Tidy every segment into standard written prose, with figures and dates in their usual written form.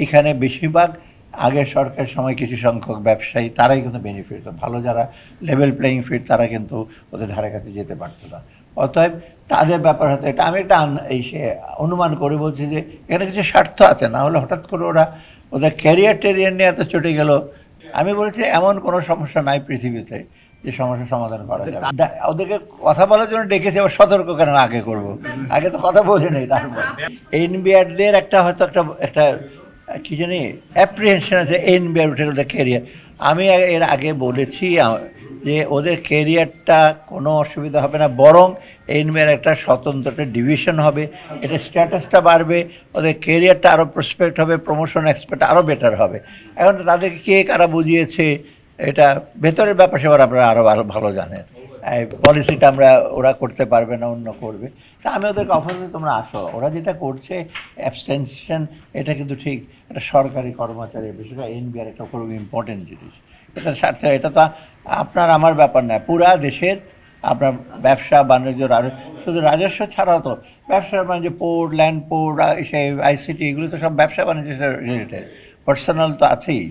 এইখানে বেশিরভাগ আগের সরকারের সময় কিছু সংখ্যক ব্যবসায়ী তারাই কিন্তু বেনিফিট, ভালো যারা লেভেল প্লেয়িং ফিল্ড তারা কিন্তু ওদের ধারে কাছে যেতে পারতো না। অতএব তাদের ব্যাপার হতো এটা, আমি একটা অনুমান করে বলছি যে এখানে কিছু স্বার্থ আছে, না হলে হঠাৎ করে ওরা ওদের ক্যারিয়ার টেরিয়ার নিয়ে এত চটে গেল। আমি বলছি এমন কোনো সমস্যা নাই পৃথিবীতে যে সমস্যার সমাধান করা যাবে। ওদেরকে কথা বলার জন্য ডেকেছি, আবার সতর্ক কেন আগে করব, আগে তো কথা বোঝে নেই। তারপর এনবিআরদের একটা হয়তো একটা কি জানি অ্যাপ্রিহেনশন আছে, এনবিআর উঠে গেল ক্যারিয়ার। আমি এর আগে বলেছি যে ওদের ক্যারিয়ারটা কোনো অসুবিধা হবে না, বরং এনবিআর একটা স্বতন্ত্র একটা ডিভিশন হবে, এটা স্ট্যাটাসটা বাড়বে, ওদের ক্যারিয়ারটা আরও প্রসপেক্ট হবে, প্রমোশন এক্সপেক্ট আরও বেটার হবে। এখন তাদেরকে কে কারা বুঝিয়েছে এটা ভেতরের ব্যাপার, সেবার আপনারা আরও ভালো জানেন। পলিসিটা ওরা করতে পারবে না, অন্য করবে। তা আমি ওদেরকে অফার করি তোমরা আসো, ওরা যেটা করছে অ্যাবসেনশন, এটা কিন্তু ঠিক একটা সরকারি কর্মচারী, বিশেষ করে এনবিআর একটা খুব ইম্পর্টেন্ট জিনিস। এটা স্বার্থে, এটা তো আপনার আমার ব্যাপার না, পুরা দেশের আপনার ব্যবসা বাণিজ্য, শুধু রাজস্ব ছাড়াও তো ব্যবসা বাণিজ্য, পোর্ট, ল্যান্ড পোর্ট, সেই আইসিটি, এগুলো তো সব ব্যবসা বাণিজ্য রিলেটেড, পার্সোনাল তো আছেই।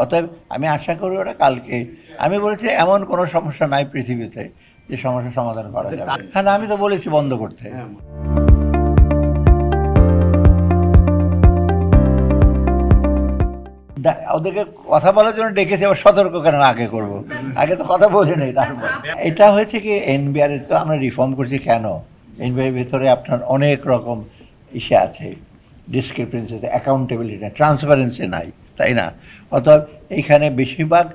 অতএব আমি আশা করি ওরা কালকে, আমি বলেছি এমন কোনো সমস্যা নাই পৃথিবীতে যে সমস্যার সমাধান করা যাবে। হ্যাঁ, আমি তো বলেছি বন্ধ করতে। ওদেরকে কথা বলার জন্য ডেকেছি, আবার সতর্ক কেন আগে করব, আগে তো কথা বোঝে নেই। তারপর এটা হয়েছে কি, এনবিআর তো আমরা রিফর্ম করছি কেন, এনবিআর ভিতরে আপনার অনেক রকম ইসে আছে, ডিসক্রিপেন্সি আছে, অ্যাকাউন্টেবিলিটি নাই, ট্রান্সপারেন্সি নাই, তাই না? অতএব এইখানে বেশিরভাগ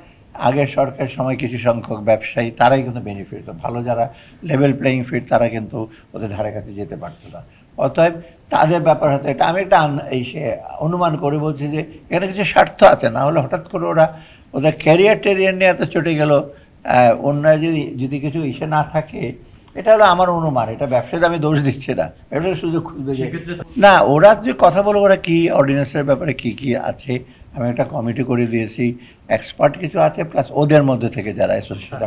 আগের সরকারের সময় কিছু সংখ্যক ব্যবসায়ী তারাই কিন্তু বেনিফিট, ভালো যারা লেভেল প্লেয়িং ফিল্ড তারা কিন্তু ওদের ধারে কাছে যেতে পারতো না। অতএব তাদের ব্যাপার হতো এটা, আমি একটা অনুমান করে বলছি যে এখানে কিছু স্বার্থ আছে, না হলে হঠাৎ করে ওরা ওদের ক্যারিয়ার টেরিয়ার নিয়ে এত চটে গেল, অন্য যদি কিছু ইসে না থাকে, এটা হলো আমার অনুমান। এটা ব্যবসায়ীদের আমি দোষ দিচ্ছি না, এটা সুযোগ খুঁজবে না। ওরা যে কথা বলে ওরা কি অর্ডিন্যান্সের ব্যাপারে কি কি আছে, আমি একটা কমিটি করে দিয়েছি, এক্সপার্ট কিছু আছে, প্লাস ওদের মধ্যে থেকে যারা অ্যাসোসিয়েশন